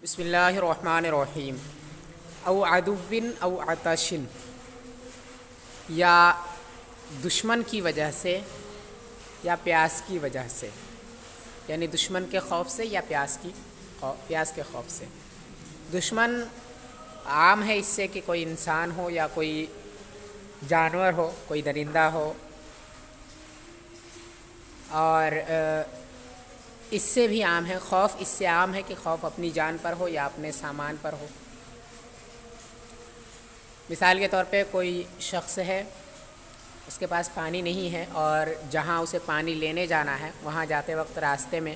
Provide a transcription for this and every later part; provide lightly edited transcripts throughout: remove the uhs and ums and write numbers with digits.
بسم اللہ الرحمن الرحیم. او عدوٍ او عطشٍ، یا دشمن کی وجہ سے یا پیاس کی وجہ سے، یعنی دشمن کے خوف سے یا پیاس کے خوف سے. دشمن عام ہے اس سے کہ کوئی انسان ہو یا کوئی جانور ہو، کوئی درندہ ہو، اور اس سے بھی عام ہے خوف. اس سے عام ہے کہ خوف اپنی جان پر ہو یا اپنے سامان پر ہو. مثال کے طور پہ کوئی شخص ہے، اس کے پاس پانی نہیں ہے، اور جہاں اسے پانی لینے جانا ہے وہاں جاتے وقت راستے میں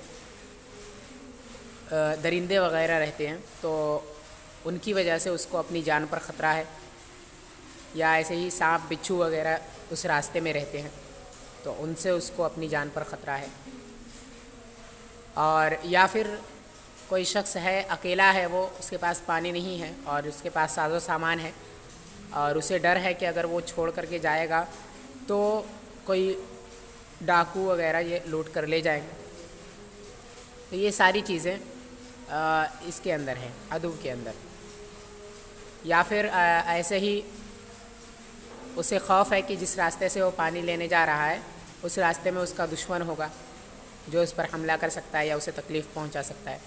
درندے وغیرہ رہتے ہیں، تو ان کی وجہ سے اس کو اپنی جان پر خطرہ ہے. یا ایسے ہی سانپ بچھو وغیرہ اس راستے میں رہتے ہیں، تو ان سے اس کو اپنی جان پر خطرہ ہے. اور یا پھر کوئی شخص ہے، اکیلا ہے، وہ اس کے پاس پانی نہیں ہے اور اس کے پاس ساز و سامان ہے، اور اسے ڈر ہے کہ اگر وہ چھوڑ کر کے جائے گا تو کوئی ڈاکو وغیرہ یہ لوٹ کر لے جائیں گے. تو یہ ساری چیزیں اس کے اندر ہیں، عدو کے اندر. یا پھر ایسے ہی اسے خوف ہے کہ جس راستے سے وہ پانی لینے جا رہا ہے اس راستے میں اس کا دشمن ہوگا جو اس پر حملہ کر سکتا ہے یا اسے تکلیف پہنچا سکتا ہے.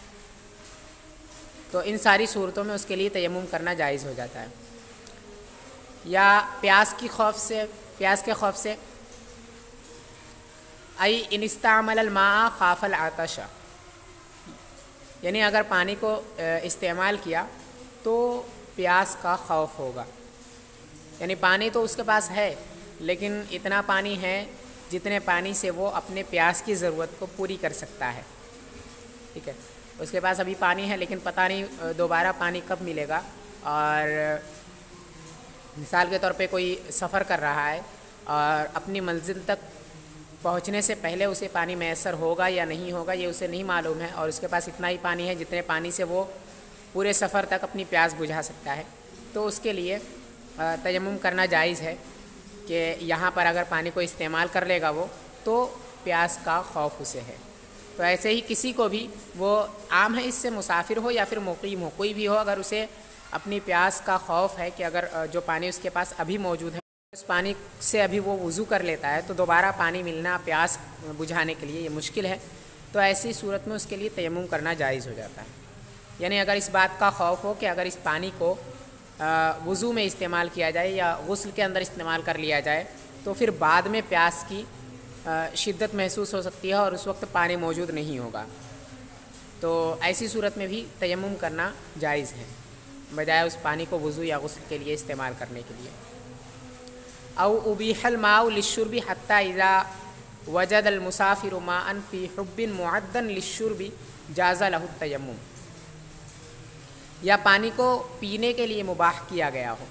تو ان ساری صورتوں میں اس کے لیے تیمم کرنا جائز ہو جاتا ہے. یا پیاس کے خوف سے ای ان استعمل الماء خاف العطش، یعنی اگر پانی کو استعمال کیا تو پیاس کا خوف ہوگا. یعنی پانی تو اس کے پاس ہے، لیکن اتنا پانی ہے جتنے پانی سے وہ اپنے پیاس کی ضرورت کو پوری کر سکتا ہے. ٹھیک ہے، اس کے پاس ابھی پانی ہے لیکن پتہ نہیں دوبارہ پانی کب ملے گا. اور مثال کے طور پہ کوئی سفر کر رہا ہے اور اپنی منزل تک پہنچنے سے پہلے اسے پانی میسر ہوگا یا نہیں ہوگا یہ اسے نہیں معلوم ہے، اور اس کے پاس اتنا ہی پانی ہے جتنے پانی سے وہ پورے سفر تک اپنی پیاس بجھا سکتا ہے. تو اس کے لیے تیمم کرنا جائز ہے کہ یہاں پر اگر پانی کو استعمال کر لے گا وہ تو پیاس کا خوف اسے ہے. تو ایسے ہی کسی کو بھی، وہ عام ہے اس سے مسافر ہو یا پھر مقیم ہو، کوئی بھی ہو، اگر اسے اپنی پیاس کا خوف ہے کہ اگر جو پانی اس کے پاس ابھی موجود ہے اس پانی سے ابھی وہ وضو کر لیتا ہے تو دوبارہ پانی ملنا پیاس بجھانے کے لیے یہ مشکل ہے، تو ایسی صورت میں اس کے لیے تیمم کرنا جائز ہو جاتا ہے. یعنی اگر اس بات کا خوف ہو کہ اگر اس پانی کو وضو میں استعمال کیا جائے یا غسل کے اندر استعمال کر لیا جائے تو پھر بعد میں پیاس کی شدت محسوس ہو سکتی ہے اور اس وقت پانی موجود نہیں ہوگا، تو ایسی صورت میں بھی تیمم کرنا جائز ہے بجائے اس پانی کو وضو یا غسل کے لیے استعمال کرنے کے لیے. او ابیح الماء للشرب حتى اذا وجد المسافر ماء في حب معدا للشرب جاز له التیمم، یا پانی کو پینے کے لیے مباح کیا گیا ہو،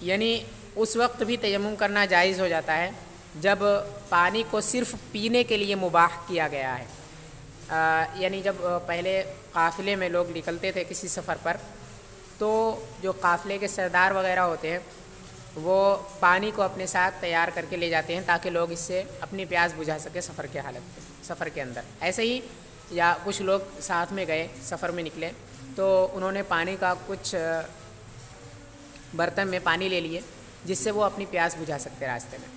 یعنی اس وقت بھی تیمم کرنا جائز ہو جاتا ہے جب پانی کو صرف پینے کے لیے مباح کیا گیا ہے. یعنی جب پہلے قافلے میں لوگ نکلتے تھے کسی سفر پر، تو جو قافلے کے سردار وغیرہ ہوتے ہیں وہ پانی کو اپنے ساتھ تیار کر کے لے جاتے ہیں تاکہ لوگ اس سے اپنی پیاس بجھا سکے سفر کے اندر. ایسے ہی یا کچھ لوگ ساتھ میں گئے، سفر میں نکلے تو انہوں نے پانی کا کچھ برتن میں پانی لے لیے جس سے وہ اپنی پیاس بجھا سکتے راستے میں.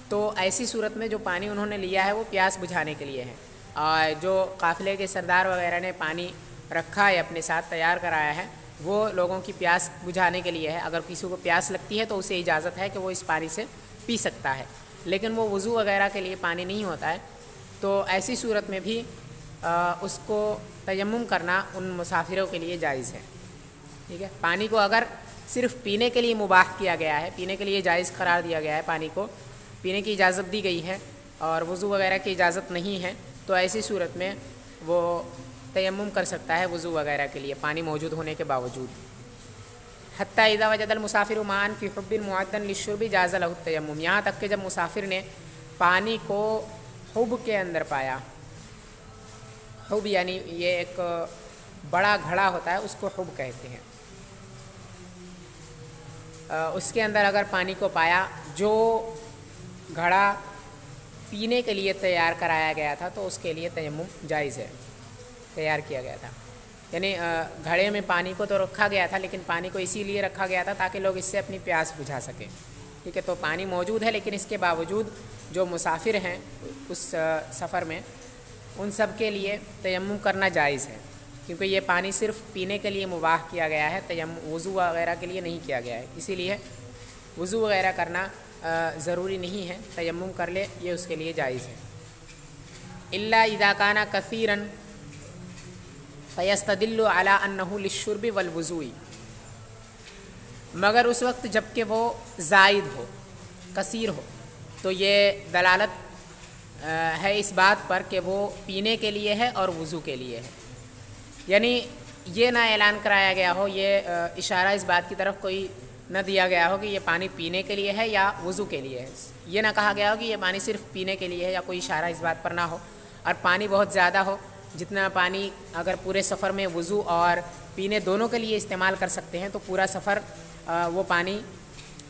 تو ایسی صورت میں جو پانی انہوں نے لیا ہے وہ پیاس بجھانے کے لیے ہے، اور جو قافلے کے سردار وغیرہ نے پانی رکھا ہے اپنے ساتھ تیار کرایا ہے وہ لوگوں کی پیاس بجھانے کے لیے ہے. اگر کسی کو پیاس لگتی ہے تو اسے اجازت ہے کہ وہ اس پانی سے پی سکتا ہے، لیکن وہ وضو وغیرہ کے لیے پانی نہیں ہوتا ہے. تو ایسی صورت میں بھی اس کو تیمم کرنا ان مسافروں کے لیے جائز ہے. ٹھیک ہے، پانی کو اگر صرف پینے کے لیے مباح کیا گیا ہے، پینے کے لیے جائز قرار دیا گیا ہے، پانی کو پینے کی اجازت دی گئی ہے اور وضو وغیرہ کی اجازت نہیں ہے، تو ایسی صورت میں وہ تیمم کر سکتا ہے وضو وغیرہ کے لیے پانی موجود ہونے کے باوجود. حتیٰ اذا وجد المسافر ماء فی حب معدا للشرب جاز له التیمم، یہاں تک کہ جب مسافر نے پانی کو حب کے اندر پایا. حب یعنی یہ ایک بڑا گھڑا ہوتا ہے، اس کو حب کہتے ہیں. اس کے اندر اگر پانی کو پایا جو گھڑا پینے کے لیے تیار کرایا گیا تھا تو اس کے لیے تیمم جائز ہے. تیار کیا گیا تھا. یعنی گھڑے میں پانی کو تو رکھا گیا تھا، لیکن پانی کو اسی لیے رکھا گیا تھا تاکہ لوگ اس سے اپنی پیاس بجھا سکیں. ٹھیک ہے، تو پانی موجود ہے، لیکن اس کے باوجود جو مسافر ہیں اس سفر میں ان سب کے لیے تیمم کرنا جائز ہے، کیونکہ یہ پانی صرف پینے کے لیے مباح کیا گیا ہے، وضو وغیرہ کے لیے نہیں کیا گیا ہے. اسی لیے وضو وغیرہ کرنا ضروری نہیں ہے، تیمم کر لے یہ اس کے لیے جائز ہے. الا اذا کان کثیرا فیستدل علی انہ للشرب والوضوء، مگر اس وقت جب کہ وہ زائد ہو، کثیر ہو، تو یہ دلالت ہے اس بات پر کہ وہ پینے کے لیے ہے اور وضو کے لیے ہے. یعنی یہ نہ اعلان کرایا گیا ہو، یہ اشارہ اس بات کی طرف کوئی نہ دیا گیا ہو کہ یہ پانی پینے کے لیے ہے یا وضو کے لیے ہے. یہ نہ کہا گیا ہو کہ یہ پانی صرف پینے کے لیے ہے، یا کوئی اشارہ اس بات پر نہ ہو. اور پانی بہت زیادہ ہو، جتنا پانی اگر پورے سفر میں وضو اور پینے دونوں کے لیے استعمال کر سکتے ہیں تو پورا سفر وہ پانی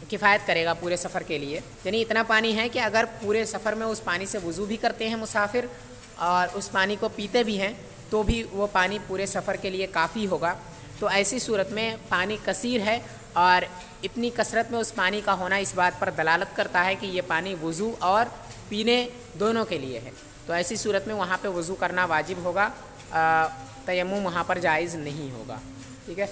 کفایت کرے گا پورے سفر کے لیے. یعنی اتنا پانی ہے کہ اگر پورے سفر میں اس پانی سے وضو بھی کرتے ہیں مسافر اور اس پانی کو پیتے بھی ہیں تو بھی وہ پانی پورے سفر کے لیے کافی ہوگا. تو ایسی صورت میں پانی کثیر ہے اور اتنی کثرت میں اس پانی کا ہونا اس بات پر دلالت کرتا ہے کہ یہ پانی وضو اور پینے دونوں کے لیے ہے. تو ایسی صورت میں وہاں پہ وضو کرنا واجب ہوگا، تیمم وہاں پر جائز نہیں ہوگا. ٹھیک ہے،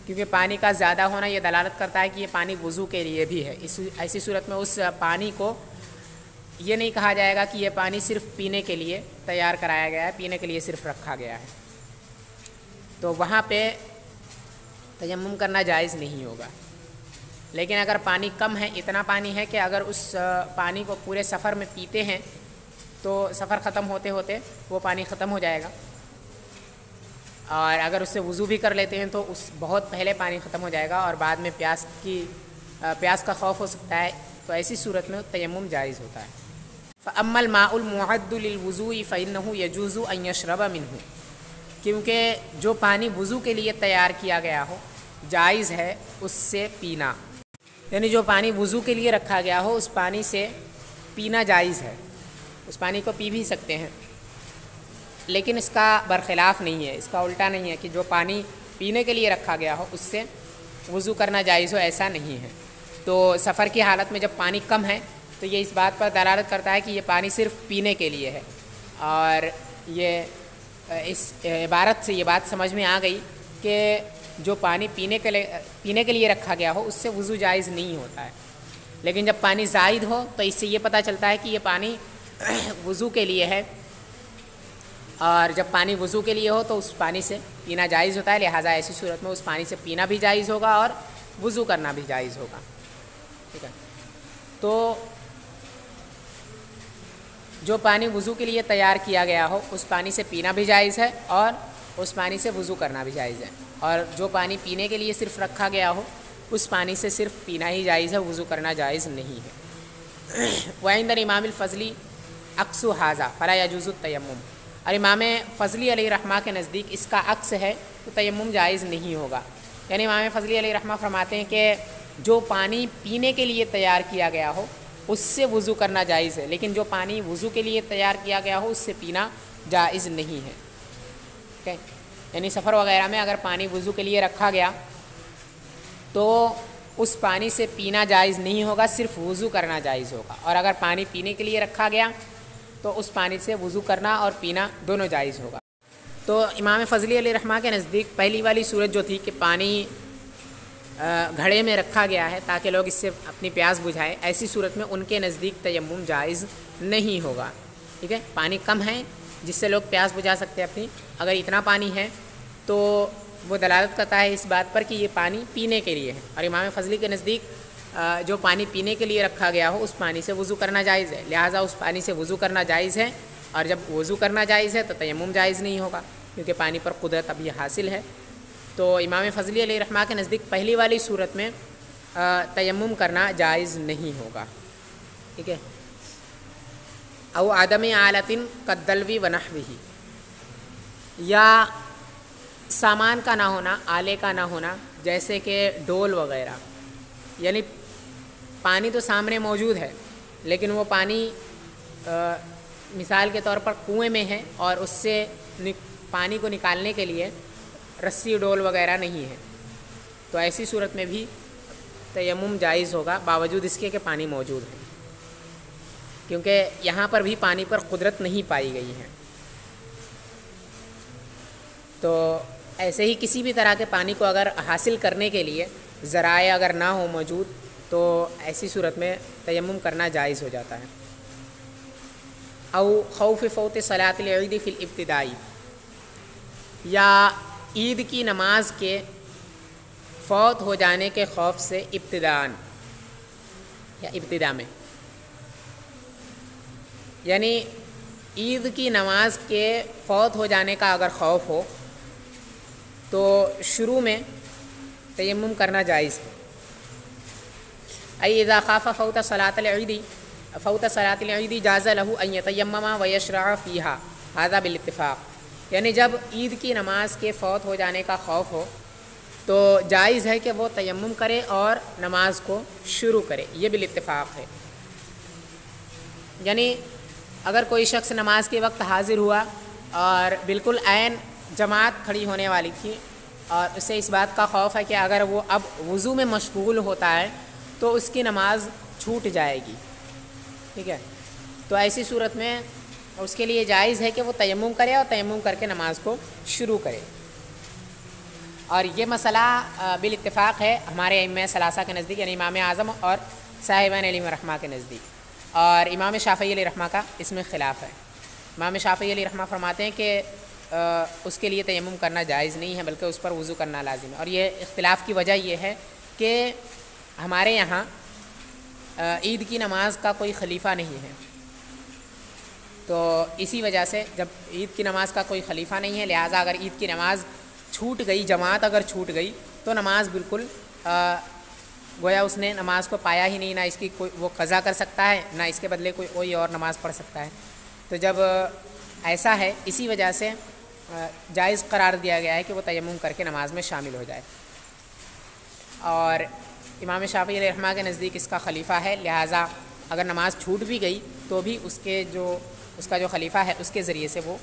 کیونکہ پانی کا زیادہ ہونا یہ دلالت کرتا ہے کہ یہ پانی وضو کے لیے بھی ہے. ایسی صورت میں اس پانی کو یہ نہیں کہا جائے گا کہ یہ پانی صرف پینے کے لیے تیار کرایا گیا ہے، پینے کے لیے صرف رکھا گیا ہے. تو وہاں پہ تیمم کرنا جائز نہیں ہوگا. لیکن اگر پانی کم ہے، اتنا پانی ہے کہ اگر اس پانی کو پورے سفر میں پیتے ہیں تو سفر ختم ہوتے ہوتے وہ پانی ختم ہو جائے گا، اور اگر اس سے وضو بھی کر لیتے ہیں تو اس بہت پہلے پانی ختم ہو جائے گا اور بعد میں پیاس کا خوف ہو سکتا ہے. تو ایسی صورت میں تیمم جائز ہوتا ہے. فَأَمَّا الْمَاءُ الْمُعَدُّ لِلْوُضُوءِ فَإِنَّهُ يَجُوزُ أَن يَشْرَبَ مِنْهُ، کیونکہ جو پانی وضو کے لیے تیار کیا گیا ہو جائز ہے اس سے پینا. یعنی جو پانی وضو کے لیے رکھا گیا ہو اس پانی سے پینا جائز ہے، اس پانی کو پی بھی سکتے ہیں. لیکن اس کا برخلاف نہیں ہے، اس کا الٹا نہیں ہے کہ جو پانی پینے کے لیے رکھا گیا ہو اس سے وضو کرنا جائز ہو، ایسا نہیں ہے. تو سفر کی حالت میں جب پانی کم ہے تو یہ اس بات پر دلالت کرتا ہے کہ یہ پانی صرف پینے کے لیے ہے. اور یہ اس عبارت سے یہ بات سمجھ میں آ گئی کہ جو پانی پینے کے لیے رکھا گیا ہو اس سے وضو جائز نہیں ہوتا ہے. لیکن جب پانی زائد ہو تو اس سے یہ پتہ چلتا ہے کہ یہ پانی وضو کے لیے ہے، اور جب پانی وضو کے لیے ہو تو اس پانی سے پینا جائز ہوتا ہے. لہٰذا ایسی صورت میں اس پانی سے پینا بھی جائز ہوگا اور وضو کرنا بھی جائز ہوگا. ٹھیک ہے، تو جو پانی وضو کے لیے تیار کیا گیا ہو اس پانی سے پینا بھی جائز ہے اور اس پانی سے وضو کرنا بھی جائز ہے. اور جو پانی پینے کے لیے صرف رکھا گیا ہو اس پانی سے صرف پینا ہی جائز ہے، وضو کرنا جائز نہیں ہے. وعند الامام الفضلی عکس ھذا فلا یجوز التیمم، اور امام فضلی علیہ رحمہ کے نزدیک اس کا عکس ہے تو تیمم جائز نہیں ہوگا. یعنی امام فضلی علیہ رحمہ فرماتے ہیں کہ جو پانی پینے کے لیے تیار کیا گیا ہو اس سے وضو کرنا جائز ہے، لیکن جو پانی وضو کے لیے تیار کیا گیا ہو اس سے پینا جائز نہیں ہے. ٹھیک ہے، یعنی سفر وغیرہ میں اگر پانی وضو کے لیے رکھا گیا تو اس پانی سے پینا جائز نہیں ہوگا، صرف وضو کرنا جائز ہوگا. اور اگر پانی پینے کے لیے رکھا گیا تو اس پانی سے وضو کرنا اور پینا دونوں جائز ہوگا. تو امام فضلی علیہ رحمہ کے نزدیک پہلی والی صورت جو تھی کہ پانی گھڑے میں رکھا گیا ہے تاکہ لوگ اس سے اپنی پیاس بجھائیں، ایسی صورت میں ان کے نزدیک تیمم جائز نہیں ہوگا. ٹھیک ہے، پانی کم ہے جس سے لوگ پیاس بجھا سکتے ہیں اپنی. اگر اتنا پانی ہے تو وہ دلالت کرتا ہے اس بات پر کہ یہ پانی پینے کے لیے ہے. اور امام فضلی کے نزدیک جو پانی پینے کے لیے رکھا گیا ہو اس پانی سے وضو کرنا جائز ہے، لہٰذا اس پانی سے وضو کرنا جائز ہے. اور جب وضو کرنا جائز ہے تو تیمم جائز نہیں ہوگا کیونکہ پانی پر قدرت ابھی حاصل ہے. تو امام فضلی علیہ رحمہ کے نزدیک پہلی والی صورت میں تیمم کرنا جائز نہیں ہوگا. ٹھیک ہے، او عدم آلۃ کالدلو ونحوہ، یا سامان کا نہ ہونا، آلے کا نہ ہونا جیسے کہ ڈول وغیرہ. یعنی پانی تو سامنے موجود ہے لیکن وہ پانی مثال کے طور پر کنویں میں ہے اور اس سے پانی کو نکالنے کے لیے رسی ڈول وغیرہ نہیں ہے، تو ایسی صورت میں بھی تیمم جائز ہوگا باوجود اس کے کہ پانی موجود ہے، کیونکہ یہاں پر بھی پانی پر قدرت نہیں پائی گئی ہے۔ تو ایسے ہی کسی بھی طرح کے پانی کو اگر حاصل کرنے کے لیے ذرائع اگر نہ ہو موجود تو ایسی صورت میں تیمم کرنا جائز ہو جاتا ہے۔ او خوف فوت صلاۃ العید فی الابتدائی، یا عید کی نماز کے فوت ہو جانے کے خوف سے ابتداءً یا ابتدا میں، یعنی عید کی نماز کے فوت ہو جانے کا اگر خوف ہو تو شروع میں تیمم کرنا جائز ہے۔ ای اذا خاف فوت صلاۃ العید جاز له ان یتیمم ویشرع فیہا ھذا بالاتفاق، یعنی جب عید کی نماز کے فوت ہو جانے کا خوف ہو تو جائز ہے کہ وہ تیمم کرے اور نماز کو شروع کرے، یہ بالاتفاق ہے۔ یعنی اگر کوئی شخص نماز کے وقت حاضر ہوا اور بالکل عین جماعت کھڑی ہونے والی تھی اور اسے اس بات کا خوف ہے کہ اگر وہ اب وضو میں مشغول ہوتا ہے تو اس کی نماز چھوٹ جائے گی، ٹھیک ہے، تو ایسی صورت میں اس کے لیے جائز ہے کہ وہ تیمم کرے اور تیمم کر کے نماز کو شروع کرے۔ اور یہ مسئلہ بالاتفاق ہے ہمارے ائمہ ثلاثہ کے نزدیک، یعنی امام اعظم اور صاحبین علم رحمہ کے نزدیک، اور امام شافعی علیہ رحمہ کا اس میں خلاف ہے۔ امام شافعی علیہ رحمہ فرماتے ہیں کہ اس کے لیے تیمم کرنا جائز نہیں ہے بلکہ اس پر وضو کرنا لازم ہے، اور یہ اختلاف کی وجہ یہ ہے کہ ہمارے یہاں عید کی نماز کا کوئی خلیفہ نہیں ہے، تو اسی وجہ سے جب عید کی نماز کا کوئی خلیفہ نہیں ہے لہٰذا اگر عید کی نماز چھوٹ گئی، جماعت اگر چھوٹ گئی تو نماز بالکل گویا اس نے نماز کو پایا ہی نہیں، نہ اس کی کوئی وہ قضا کر سکتا ہے نہ اس کے بدلے کوئی اور نماز پڑھ سکتا ہے۔ تو جب ایسا ہے اسی وجہ سے جائز قرار دیا گیا ہے کہ وہ تیمم کر کے نماز میں شامل ہو جائے، اور امام شافعی علیہ رحمہ کے نزدیک اس کا خلیفہ ہے، لہٰذا اگر نماز چھوٹ بھی گئی تو بھی اس کا جو خلیفہ ہے اس کے ذریعے سے وہ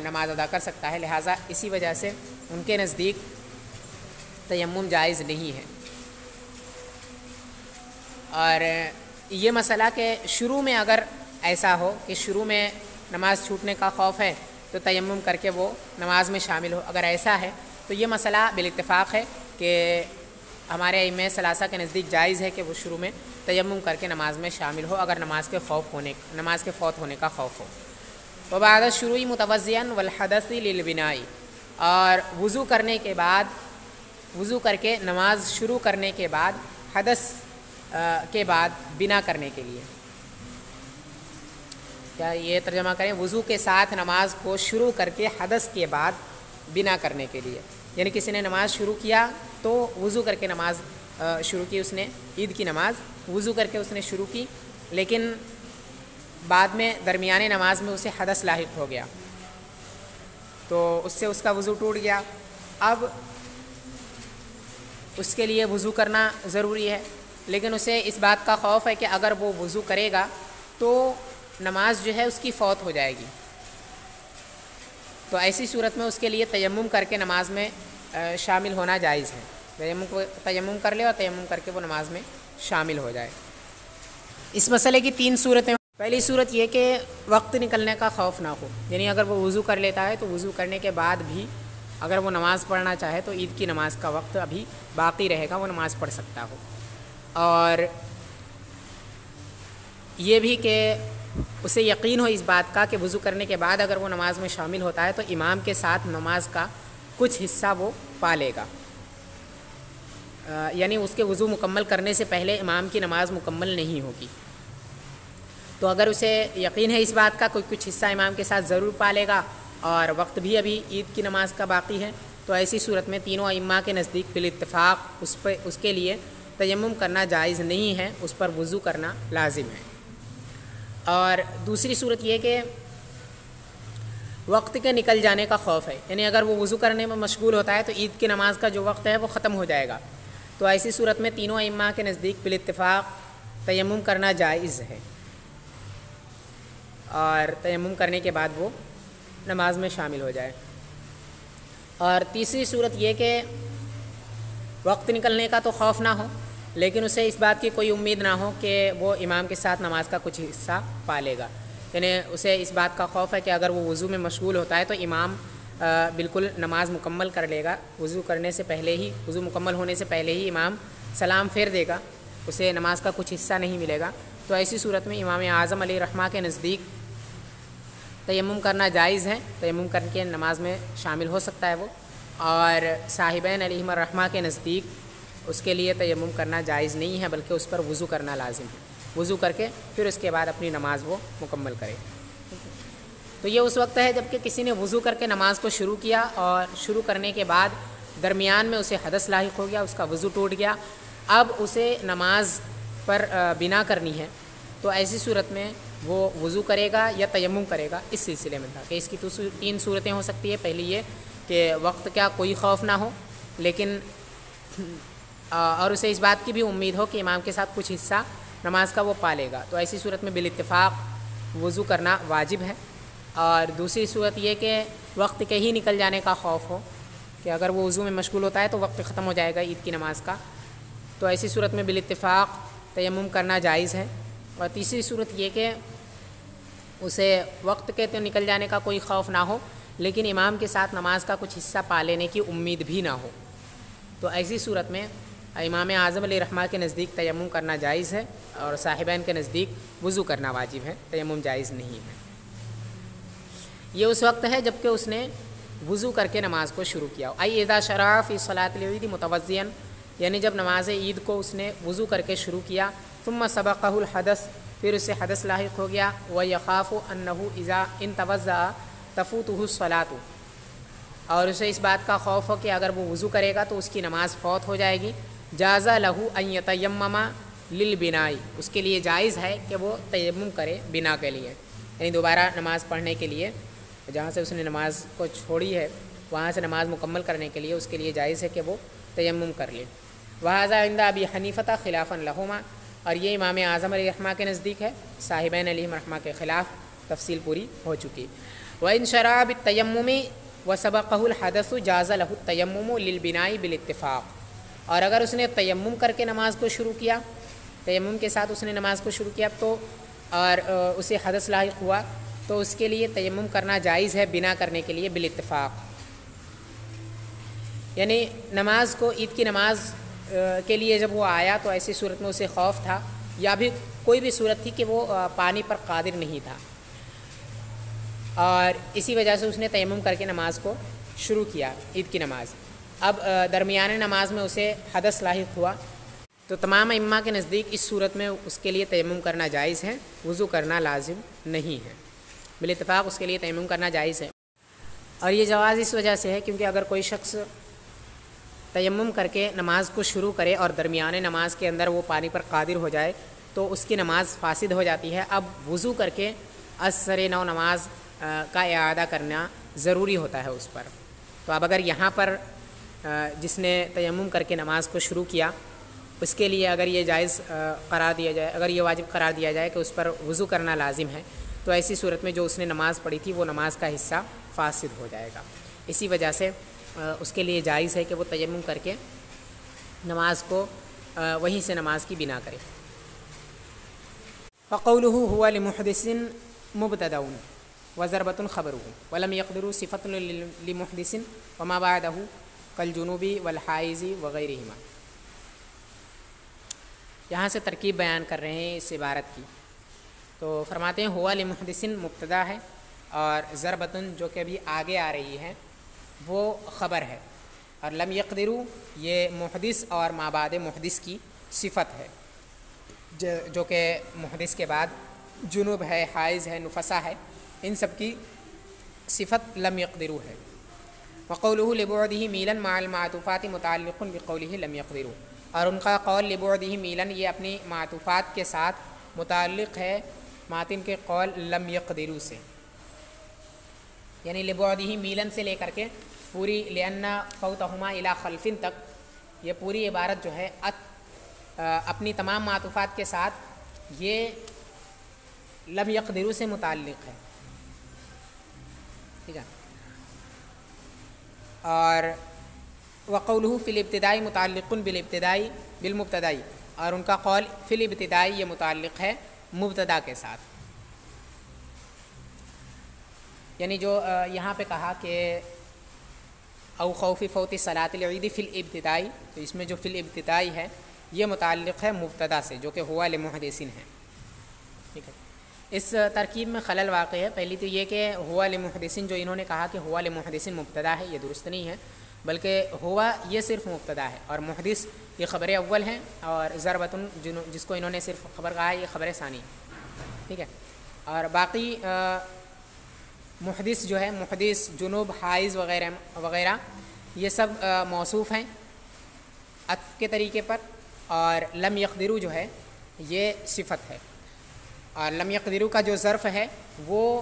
نماز ادا کر سکتا ہے، لہٰذا اسی وجہ سے ان کے نزدیک تیمم جائز نہیں ہے۔ اور یہ مسئلہ کہ شروع میں اگر ایسا ہو کہ شروع میں نماز چھوٹنے کا خوف ہے تو تیمم کر کے وہ نماز میں شامل ہو، اگر ایسا ہے تو یہ مسئلہ بالاتفاق ہے کہ ہمارے ائمہ ثلاثہ کے نزدیک جائز ہے کہ وہ شروع میں تیمم کر کے نماز میں شامل ہو اگر نماز کے فوت ہونے کا خوف ہو۔ وبعد الشروع متوضئا والحدث للبناء، اور وضو کر کے نماز شروع کرنے کے بعد حدث کے بعد بنا کرنے کے لیے، کیا یہ ترجمہ کریں، وضو کے ساتھ نماز کو شروع کر کے حدث کے بعد بنا کرنے کے لیے، یعنی کسی نے نماز شروع کیا تو وضو کر کے نماز شروع کی، اس نے عید کی نماز وضو کر کے اس نے شروع کی، لیکن بعد میں درمیانے نماز میں اسے حدث لاحق ہو گیا تو اس سے اس کا وضو ٹوٹ گیا، اب اس کے لیے وضو کرنا ضروری ہے، لیکن اسے اس بات کا خوف ہے کہ اگر وہ وضو کرے گا تو نماز جو ہے اس کی فوت ہو جائے گی، تو ایسی صورت میں اس کے لیے تیمم کر کے نماز میں شامل ہونا جائز ہے، تیمم کر لے اور تیمم کر کے وہ نماز میں شامل ہو جائے۔ اس مسئلے کی 3 صورتیں، پہلی صورت یہ کہ وقت نکلنے کا خوف نہ ہو، یعنی اگر وہ وضو کر لیتا ہے تو وضو کرنے کے بعد بھی اگر وہ نماز پڑھنا چاہے تو عید کی نماز کا وقت ابھی باقی رہے گا، وہ نماز پڑھ سکتا ہو، اور یہ بھی کہ اسے یقین ہو اس بات کا کہ وضو کرنے کے بعد اگر وہ نماز میں شامل ہوتا ہے تو امام کے ساتھ نماز کا کچھ حصہ وہ پا لے گا، یعنی اس کے وضو مکمل کرنے سے پہلے امام کی نماز مکمل نہیں ہوگی، تو اگر اسے یقین ہے اس بات کا کوئی کچھ حصہ امام کے ساتھ ضرور پا لے گا اور وقت بھی ابھی عید کی نماز کا باقی ہے، تو ایسی صورت میں تینوں ائمہ کے نزدیک بالاتفاق اس کے لیے تیمم کرنا جائز نہیں ہے، اس پر وضو کرنا لازم ہے۔ اور دوسری صورت یہ کہ وقت کے نکل جانے کا خوف ہے، یعنی اگر وہ وضو کرنے میں مشغول ہوتا ہے تو عید کی نماز کا جو وقت ہے وہ ختم ہو جائے گا، تو ایسی صورت میں تینوں ائمہ کے نزدیک بالاتفاق تیمم کرنا جائز ہے، اور تیمم کرنے کے بعد وہ نماز میں شامل ہو جائے۔ اور تیسری صورت یہ کہ وقت نکلنے کا تو خوف نہ ہو لیکن اسے اس بات کی کوئی امید نہ ہو کہ وہ امام کے ساتھ نماز کا کچھ حصہ پالے گا، یعنی اسے اس بات کا خوف ہے کہ اگر وہ وضو میں مشغول ہوتا ہے تو امام بالکل نماز مکمل کر لے گا، وضو کرنے سے پہلے ہی، وضو مکمل ہونے سے پہلے ہی امام سلام پھیر دے گا، اسے نماز کا کچھ حصہ نہیں ملے گا۔ تو ایسی صورت میں امام اعظم علیہ الرحمہ کے نزدیک تیمم کرنا جائز ہے، تیمم کر کے نماز میں شامل ہو سکتا ہے وہ، اور صاحبین علیہم الرحمہ کے نزدیک اس کے لیے تیمم کرنا جائز نہیں ہے بلکہ اس پر وضو کرنا لازم ہے، وضو کر کے پھر اس کے بعد اپنی نماز وہ مکمل کرے۔ تو یہ اس وقت ہے جب کہ کسی نے وضو کر کے نماز کو شروع کیا اور شروع کرنے کے بعد درمیان میں اسے حدث لاحق ہو گیا، اس کا وضو ٹوٹ گیا، اب اسے نماز پر بنا کرنی ہے، تو ایسی صورت میں وہ وضو کرے گا یا تیمم کرے گا۔ اس سلسلے میں تھا کہ اس کی تو 3 صورتیں ہو سکتی ہے، پہلی یہ کہ وقت کا کوئی خوف نہ ہو لیکن اور اسے اس بات کی بھی امید ہو کہ امام کے ساتھ کچھ حصہ نماز کا وہ پالے گا، تو ایسی صورت میں بالاتفاق وضو کرنا واجب ہے۔ اور دوسری صورت یہ کہ وقت کے ہی نکل جانے کا خوف ہو کہ اگر وہ وضو میں مشغول ہوتا ہے تو وقت ختم ہو جائے گا عید کی نماز کا، تو ایسی صورت میں بالاتفاق تیمم کرنا جائز ہے۔ اور تیسری صورت یہ کہ اسے وقت کے تو نکل جانے کا کوئی خوف نہ ہو لیکن امام کے ساتھ نماز کا کچھ حصہ پا لینے کی امید بھی نہ ہو، تو ایسی صورت میں امام اعظم علیہ الرحمہ کے نزدیک تیمم کرنا جائز ہے اور صاحبین کے نزدیک وضو کرنا واجب ہے، تیمم جائز نہیں ہے۔ یہ اس وقت ہے جب کہ اس نے وضو کر کے نماز کو شروع کیا، ای اذا شرع فی صلاۃ العید متوضئا، یعنی جب نماز عید کو اس نے وضو کر کے شروع کیا، ثم سبقہ الحدث، پھر اسے حدث لاحق ہو گیا، ویخاف انہ اذا ان توضأ تفوتہ الصلاۃ، اور اسے اس بات کا خوف ہو کہ اگر وہ وضو کرے گا تو اس کی نماز فوت ہو جائے گی، جاز لہ ان یتیمم للبناء، اس کے لیے جائز ہے کہ وہ تیمم کرے بنا کے لیے، یعنی دوبارہ نماز پڑھنے کے لیے، جہاں سے اس نے نماز کو چھوڑی ہے وہاں سے نماز مکمل کرنے کے لیے اس کے لیے جائز ہے کہ وہ تیمم کر لے۔ وہذا عند ابی حنیفہ خلافا لہما، اور یہ امام اعظم علیہ الرحمہ کے نزدیک ہے، صاحبین علیہ الرحمہ کے خلاف تفصیل پوری ہو چکی۔ وَإِن شَرَعَ بِالتَّيَمُّمِ وَسَبَقَهُ الْحَدَثُ جَازَ لَهُ التَّيَمُّمُ لِلْبِنَاءِ بِالاتفاق، اور اگر اس نے تیمم کر کے نماز کو شروع کیا، تیمم کے ساتھ اس نے نماز کو شروع کیا تو اور اسے حدث لاحق ہوا تو اس کے لیے تیمم کرنا جائز ہے بنا کرنے کے لیے بالاتفاق، یعنی نماز کو، عید کی نماز کے لیے جب وہ آیا تو ایسی صورت میں اسے خوف تھا یا بھی کوئی بھی صورت تھی کہ وہ پانی پر قادر نہیں تھا، اور اسی وجہ سے اس نے تیمم کر کے نماز کو شروع کیا عید کی نماز۔ اب درمیان نماز میں اسے حدث لاحق ہوا تو تمام ائمہ کے نزدیک اس صورت میں اس کے لیے تیمم کرنا جائز ہے، وضو کرنا لازم نہیں ہے، بالاتفاق اس کے لیے تیمم کرنا جائز ہے۔ اور یہ جواز اس وجہ سے ہے کیونکہ اگر کوئی شخص تیمم کر کے نماز کو شروع کرے اور درمیان نماز کے اندر وہ پانی پر قادر ہو جائے تو اس کی نماز فاسد ہو جاتی ہے، اب وضو کر کے اثر نو نماز کا اعادہ کرنا ضروری ہوتا ہے اس پر۔ تو اب اگر یہاں پر جس نے تیمم کر کے نماز کو شروع کیا اس کے لیے اگر یہ جائز قرار دیا جائے، اگر یہ واجب قرار دیا جائے کہ اس پر وضو کرنا لازم ہے، تو ایسی صورت میں جو اس نے نماز پڑھی تھی وہ نماز کا حصہ فاسد ہو جائے گا، اسی وجہ سے اس کے لیے جائز ہے کہ وہ تیمم کر کے نماز کو وہیں سے نماز کی بنا کرے۔ فقولہ هو لمحدث مبتدأ وضربۃ خبرہ ولم یقدروا صفۃ لمحدث وما بعدہ کالجنوب والحائض وغیرہما۔ یہاں سے ترکیب بیان کر رہے ہیں اس عبارت کی، تو فرماتے ہیں ہوا لمحدث مبتدا ہے اور ضربتن جو کہ ابھی آگے آ رہی ہے وہ خبر ہے، اور لم یقدروا یہ محدث اور ما بعد محدث کی صفت ہے، جو کہ محدث کے بعد جنوب ہے، حائض ہے، نفسا ہے، ان سب کی صفت لم یقدروا ہے۔ وقولہ لبعدہ میلا مع المعطوفات متعلق بقولہ لم یقدروا، اور ان کا قول لبعدہ میلا یہ اپنی معطوفات کے ساتھ متعلق ہے ماتن کے قول لم یقدروا سے، یعنی لبعدہ میلا سے لے کر کے پوری لأن فوتہما الی خلف تک یہ پوری عبارت جو ہے اپنی تمام معطوفات کے ساتھ یہ لم یقدروا سے متعلق ہے، ٹھیک ہے۔ اور وقولہ فی الابتدائی متعلق بالابتدائی بالمبتدائی، اور ان کا قول فی الابتدائی یہ متعلق ہے مبتدا کے ساتھ. یعنی جو یہاں پہ کہا کہ او خوف فوت صلاۃ العید فی الابتدائی، تو اس میں جو فی الابتدائی ہے یہ متعلق ہے مبتدا سے جو کہ ہوا لمحدثین ہے. ٹھیک ہے، اس ترکیب میں خلل واقع ہے. پہلی تو یہ کہ ہوا لمحدثین جو انہوں نے کہا کہ ہوا لمحدثین مبتدا ہے، یہ درست نہیں ہے، بلکہ ہوا یہ صرف مبتدا ہے اور محدث یہ خبر اول ہیں، اور ضربۃ جس کو انہوں نے صرف خبر کہا ہے یہ خبر ثانی. ٹھیک ہے، اور باقی محدث جو ہے، محدث، جنوب، حائض وغیرہ وغیرہ یہ سب موصوف ہیں عطف کے طریقے پر، اور لم یقدروا جو ہے یہ صفت ہے. اور لم یقدروا کا جو ظرف ہے وہ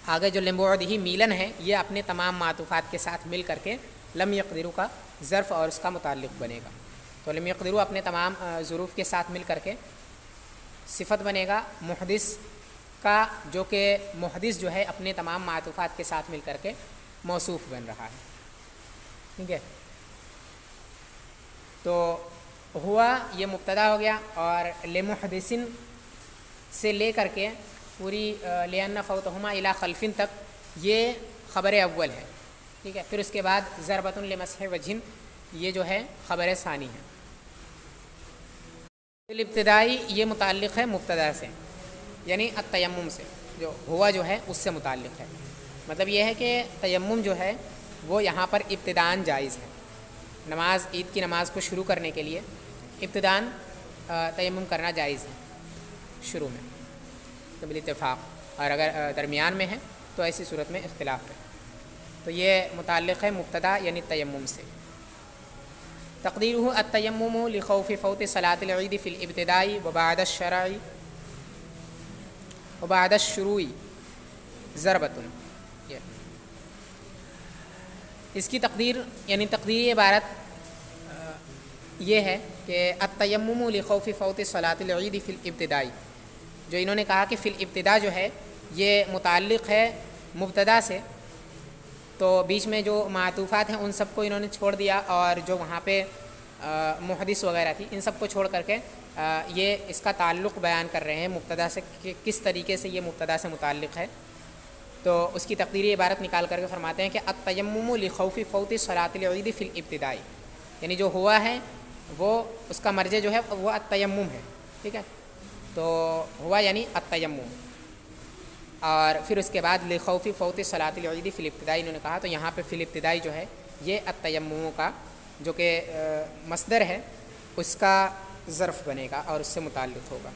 آگے جو لمبعدہ میلن ہے یہ اپنے تمام معطوفات کے ساتھ مل کر کے لم یقدروا کا ظرف اور اس کا متعلق بنے گا. تو لم یقدروا اپنے تمام ظروف کے ساتھ مل کر کے صفت بنے گا محدث کا، جو کہ محدث جو ہے اپنے تمام معطوفات کے ساتھ مل کر کے موصوف بن رہا ہے. ٹھیک ہے، تو ہوا یہ مبتدا ہو گیا، اور لمحدثن سے لے کر کے پوری لأن فوتہما الی خلف تک یہ خبر اول ہے. ٹھیک ہے، پھر اس کے بعد ضربۃ لمسح وجہ یہ جو ہے خبر ثانی ہے. الابتدائی یہ متعلق ہے مبتدا سے، یعنی التیمم سے، جو ہوا جو ہے اس سے متعلق ہے. مطلب یہ ہے کہ تیمم جو ہے وہ یہاں پر ابتداءً جائز ہے. نماز، عید کی نماز کو شروع کرنے کے لیے ابتداءً تیمم کرنا جائز ہے شروع میں تو بالاتفاق، اور اگر درمیان میں ہے تو ایسی صورت میں اختلاف ہے. تو یہ متعلق ہے مبتدا یعنی تیمم سے. تقدیرہ التیمم لخوف فوت صلاۃ العید فی الابتدائی وبعد الشرع وبعد الشروع ضربۃ. اس کی تقدیر یعنی تقدیری عبارت یہ ہے کہ التیمم لخوف فوت صلاۃ العید فی الابتدائی، جو انہوں نے کہا کہ فی الابتدا جو ہے یہ متعلق ہے مبتدا سے، تو بیچ میں جو معطوفات ہیں ان سب کو انہوں نے چھوڑ دیا، اور جو وہاں پہ محدث وغیرہ تھی ان سب کو چھوڑ کر کے یہ اس کا تعلق بیان کر رہے ہیں مبتدا سے کہ کس طریقے سے یہ مبتدا سے متعلق ہے. تو اس کی تقدیری عبارت نکال کر کے فرماتے ہیں کہ التیمم لخوف فوت صلاۃ العید فی الابتدائی، یعنی جو ہوا ہے وہ اس کا مرجع جو ہے وہ التیمم ہے. ٹھیک ہے، تو ہوا یعنی التیمم، اور پھر اس کے بعد لخوف فوت صلاۃ العید فی الابتدائی انہوں نے کہا، تو یہاں پہ فی الابتدائی جو ہے یہ التیمم کا جو کہ مصدر ہے اس کا ظرف بنے گا اور اس سے متعلق ہوگا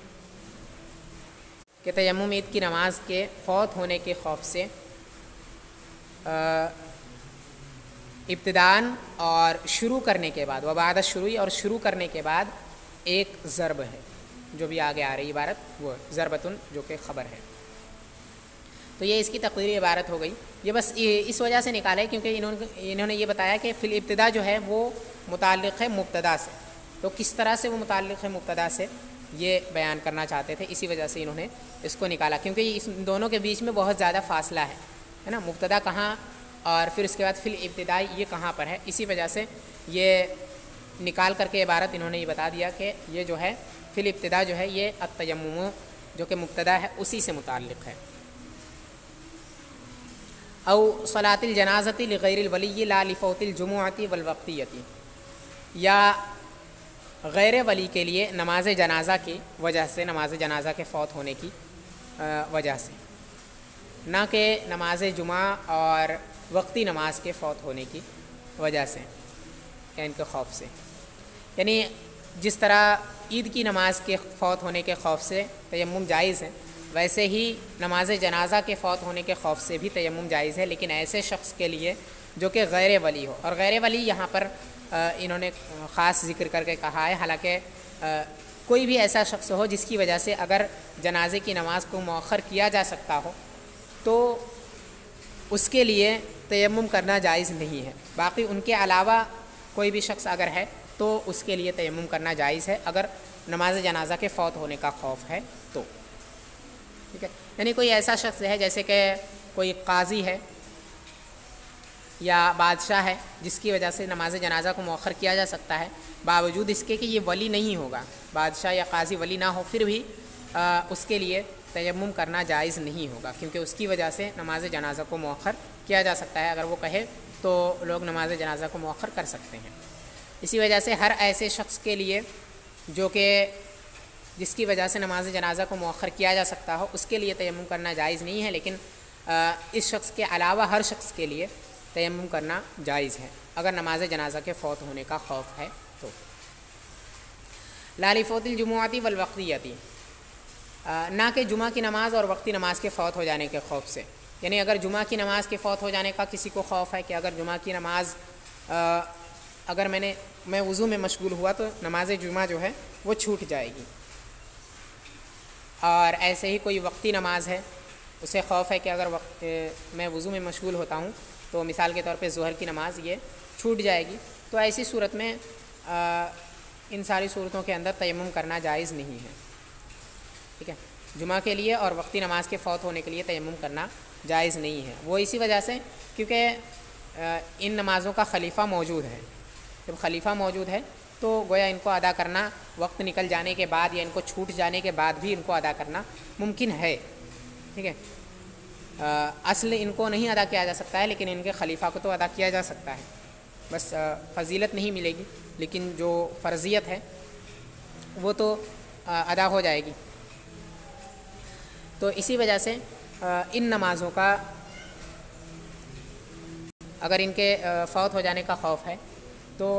کہ تیمم عید کی نماز کے فوت ہونے کے خوف سے ابتداءً اور شروع کرنے کے بعد، وبعد الشروع اور شروع کرنے کے بعد ایک ضرب ہے جو بھی آگے آ رہی عبارت وہ ضربتن جو کہ خبر ہے. تو یہ اس کی تقدیری عبارت ہو گئی. یہ بس اس وجہ سے نکالا ہے کیونکہ انہوں نے یہ بتایا کہ فی الابتدا جو ہے وہ متعلق ہے مبتدا سے، تو کس طرح سے وہ متعلق ہے مبتدا سے یہ بیان کرنا چاہتے تھے، اسی وجہ سے انہوں نے اس کو نکالا، کیونکہ اس دونوں کے بیچ میں بہت زیادہ فاصلہ ہے نا، مبتدا کہاں اور پھر اس کے بعد فی الابتدائی یہ کہاں پر ہے. اسی وجہ سے یہ نکال کر کے عبارت انہوں نے یہ بتا دیا کہ یہ جو ہے فی الابتدا جو ہے یہ التیمم جو کہ مبتدا ہے اسی سے متعلق ہے. او صلاۃ الجنازۃ لغیر الولی لا لفوت الجمعۃ والوقتیۃ، یا غیر ولی کے لیے نماز جنازہ کی وجہ سے، نماز جنازہ کے فوت ہونے کی وجہ سے، نہ کہ نماز جمعہ اور وقتی نماز کے فوت ہونے کی وجہ سے یا ان کے خوف سے. یعنی جس طرح عید کی نماز کے فوت ہونے کے خوف سے تیمم جائز ہے، ویسے ہی نماز جنازہ کے فوت ہونے کے خوف سے بھی تیمم جائز ہے، لیکن ایسے شخص کے لیے جو کہ غیر ولی ہو. اور غیر ولی یہاں پر انہوں نے خاص ذکر کر کے کہا ہے، حالانکہ کوئی بھی ایسا شخص ہو جس کی وجہ سے اگر جنازے کی نماز کو مؤخر کیا جا سکتا ہو تو اس کے لیے تیمم کرنا جائز نہیں ہے. باقی ان کے علاوہ کوئی بھی شخص اگر ہے تو اس کے لیے تیمم کرنا جائز ہے اگر نماز جنازہ کے فوت ہونے کا خوف ہے تو. ٹھیک ہے، یعنی کوئی ایسا شخص ہے جیسے کہ کوئی قاضی ہے یا بادشاہ ہے جس کی وجہ سے نماز جنازہ کو مؤخر کیا جا سکتا ہے، باوجود اس کے کہ یہ ولی نہیں ہوگا، بادشاہ یا قاضی ولی نہ ہو، پھر بھی اس کے لیے تیمم کرنا جائز نہیں ہوگا، کیونکہ اس کی وجہ سے نماز جنازہ کو مؤخر کیا جا سکتا ہے۔ اگر وہ کہے تو لوگ نماز جنازہ کو مؤخر کر سکتے ہیں۔ اسی وجہ سے ہر ایسے شخص کے لیے جو کہ جس کی وجہ سے نماز جنازہ کو مؤخر کیا جا سکتا ہو، اس کے لیے تیمم کرنا جائز نہیں ہے، لیکن اس شخص کے علاوہ ہر شخص کے لیے تیمم کرنا جائز ہے اگر نماز جنازہ کے فوت ہونے کا خوف ہے تو۔ لا لفوت الجمعۃ والوقتیۃ، نہ کہ جمعہ کی نماز اور وقتی نماز کے فوت ہو جانے کے خوف سے، یعنی اگر جمعہ کی نماز کے فوت ہو جانے کا کسی کو خوف ہے کہ اگر جمعہ کی نماز اگر میں وضو میں مشغول ہوا تو نماز جمعہ جو ہے وہ چھوٹ جائے گی، اور ایسے ہی کوئی وقتی نماز ہے، اسے خوف ہے کہ اگر میں وضو میں مشغول ہوتا ہوں تو مثال کے طور پہ ظہر کی نماز یہ چھوٹ جائے گی، تو ایسی صورت میں ان ساری صورتوں کے اندر تیمم کرنا جائز نہیں ہے، ٹھیک ہے۔ جمعہ کے لیے اور وقتی نماز کے فوت ہونے کے لیے تیمم کرنا جائز نہیں ہے، وہ اسی وجہ سے کیونکہ ان نمازوں کا خلیفہ موجود ہے، جب خلیفہ موجود ہے تو گویا ان کو ادا کرنا وقت نکل جانے کے بعد یا ان کو چھوٹ جانے کے بعد بھی ان کو ادا کرنا ممکن ہے، ٹھیک ہے۔ اصل ان کو نہیں ادا کیا جا سکتا ہے، لیکن ان کے خلیفہ کو تو ادا کیا جا سکتا ہے، بس فضیلت نہیں ملے گی، لیکن جو فرضیت ہے وہ تو ادا ہو جائے گی۔ تو اسی وجہ سے ان نمازوں کا اگر ان کے فوت ہو جانے کا خوف ہے تو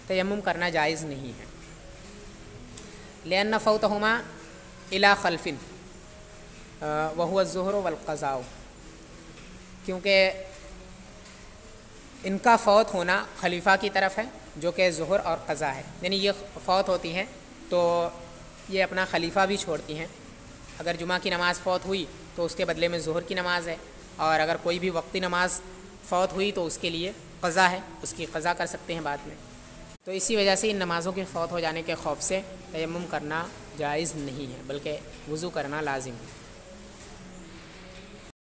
تیمم کرنا جائز نہیں ہے۔ لأن فوتہما الی خلف وهو الظہر والقضاء، کیونکہ ان کا فوت ہونا خلیفہ کی طرف ہے جو کہ ظہر اور قضا ہے، یعنی یہ فوت ہوتی ہیں تو یہ اپنا خلیفہ بھی چھوڑتی ہیں، اگر جمعہ کی نماز فوت ہوئی تو اس کے بدلے میں ظہر کی نماز ہے، اور اگر کوئی بھی وقتی نماز فوت ہوئی تو اس کے لیے قضا ہے، اس کی قضا کر سکتے ہیں بعد میں۔ تو اسی وجہ سے ان نمازوں کے فوت ہو جانے کے خوف سے تیمم کرنا جائز نہیں ہے، بلکہ وضو کرنا لازم ہے۔